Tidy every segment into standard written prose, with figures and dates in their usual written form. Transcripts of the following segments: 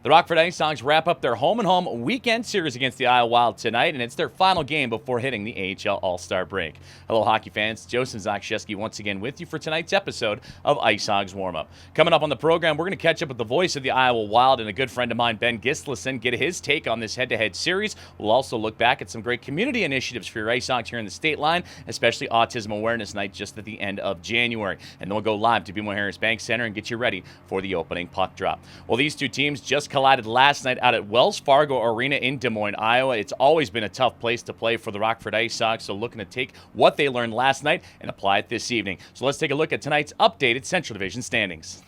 The Rockford IceHogs wrap up their home-and-home weekend series against the Iowa Wild tonight, and it's their final game before hitting the AHL All-Star break. Hello, hockey fans. Joseph Zakrzewski once again with you for tonight's episode of IceHogs Warmup. Coming up on the program, we're going to catch up with the voice of the Iowa Wild and a good friend of mine, Ben Gislason, get his take on this head-to-head series. We'll also look back at some great community initiatives for your IceHogs here in the state line, especially Autism Awareness Night just at the end of January. And then we'll go live to BMO Harris Bank Center and get you ready for the opening puck drop. Well, these two teams just collided last night out at Wells Fargo Arena in Des Moines, Iowa. It's always been a tough place to play for the Rockford IceHogs, so looking to take what they learned last night and apply it this evening. So let's take a look at tonight's updated Central Division standings.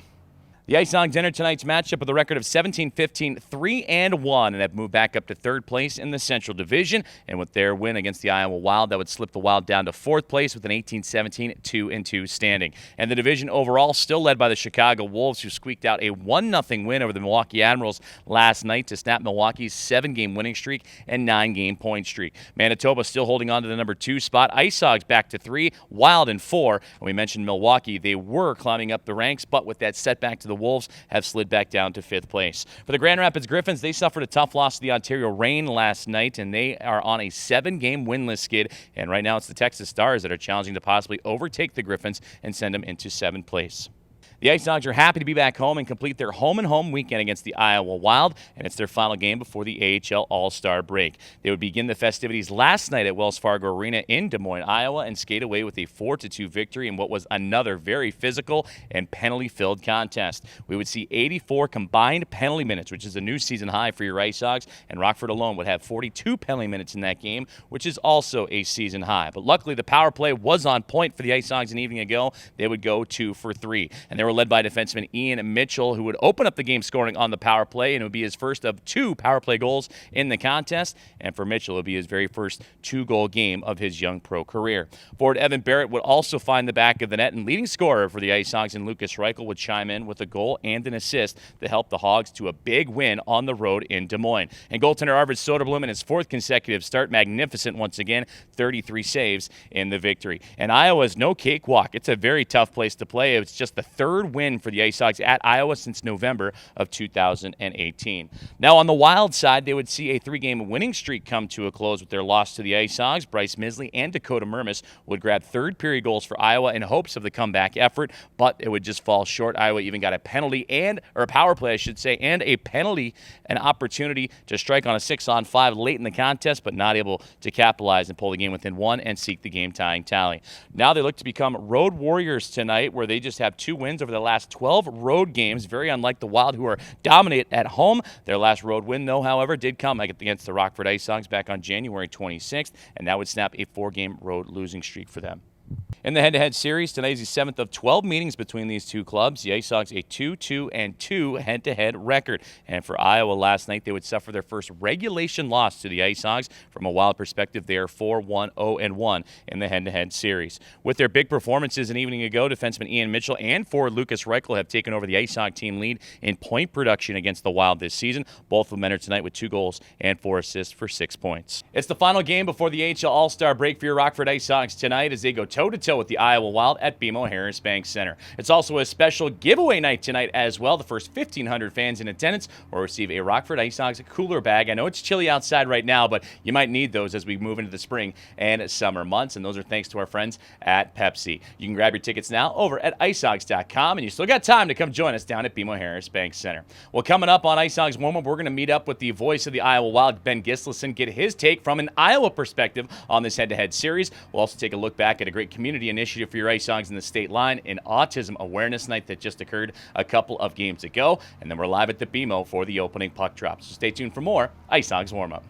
The IceHogs enter tonight's matchup with a record of 17-15, 3-1, and have moved back up to third place in the Central Division. And with their win against the Iowa Wild, that would slip the Wild down to fourth place with an 18-17, 2-2 standing. And the division overall still led by the Chicago Wolves, who squeaked out a 1-0 win over the Milwaukee Admirals last night to snap Milwaukee's 7-game winning streak and 9-game point streak. Manitoba still holding on to the number 2 spot. IceHogs back to 3, Wild in 4. And we mentioned Milwaukee. They were climbing up the ranks, but with that setback to the Wolves have slid back down to 5th place. For the Grand Rapids Griffins, they suffered a tough loss to the Ontario Reign last night, and they are on a 7-game winless skid. And right now it's the Texas Stars that are challenging to possibly overtake the Griffins and send them into 7th place. The IceHogs are happy to be back home and complete their home-and-home weekend against the Iowa Wild, and it's their final game before the AHL All-Star break. They would begin the festivities last night at Wells Fargo Arena in Des Moines, Iowa, and skate away with a 4-2 victory in what was another very physical and penalty-filled contest. We would see 84 combined penalty minutes, which is a new season high for your IceHogs, and Rockford alone would have 42 penalty minutes in that game, which is also a season high. But luckily, the power play was on point for the IceHogs an evening ago. They would go 2 for 3, and they were led by defenseman Ian Mitchell, who would open up the game scoring on the power play, and it would be his first of 2 power play goals in the contest. And for Mitchell, it would be his very first 2-goal game of his young pro career. Forward Evan Barrett would also find the back of the net, and leading scorer for the IceHogs and Lucas Reichel would chime in with a goal and an assist to help the Hogs to a big win on the road in Des Moines. And goaltender Arvid Soderblom in his 4th consecutive start, magnificent once again, 33 saves in the victory. And Iowa's no cakewalk. It's a very tough place to play. It's just the 3rd win for the IceHogs at Iowa since November of 2018. Now on the Wild side, they would see a 3-game winning streak come to a close with their loss to the IceHogs. Bryce Misley and Dakota Murmis would grab 3rd period goals for Iowa in hopes of the comeback effort, but it would just fall short. Iowa even got a penalty or a power play, I should say, and a penalty, an opportunity to strike on a 6-on-5 late in the contest, but not able to capitalize and pull the game within 1 and seek the game-tying tally. Now they look to become road warriors tonight, where they just have 2 wins over the last 12 road games, very unlike the Wild, who are dominant at home. Their last road win, though, however, did come against the Rockford IceHogs back on January 26th, and that would snap a 4-game road losing streak for them. In the head-to-head series, tonight is the 7th of 12 meetings between these two clubs. The IceHogs a 2-2-2 head-to-head record. And for Iowa last night, they would suffer their first regulation loss to the IceHogs. From a Wild perspective, they are 4-1-0-1 in the head-to-head series. With their big performances an evening ago, defenseman Ian Mitchell and forward Lucas Reichel have taken over the IceHog team lead in point production against the Wild this season. Both of them entered tonight with 2 goals and 4 assists for 6 points. It's the final game before the AHL All-Star break for your Rockford IceHogs tonight as they go toe-to-toe with the Iowa Wild at BMO Harris Bank Center. It's also a special giveaway night tonight as well. The first 1,500 fans in attendance will receive a Rockford IceHogs cooler bag. I know it's chilly outside right now, but you might need those as we move into the spring and summer months, and those are thanks to our friends at Pepsi. You can grab your tickets now over at icehogs.com, and you still got time to come join us down at BMO Harris Bank Center. Well, coming up on IceHogs Warmup, we're going to meet up with the voice of the Iowa Wild, Ben Gislason, get his take from an Iowa perspective on this head-to-head series. We'll also take a look back at a great community initiative for your IceHogs in the state line, an Autism Awareness Night that just occurred a couple of games ago. And then we're live at the BMO for the opening puck drop. So stay tuned for more IceHogs Warmup.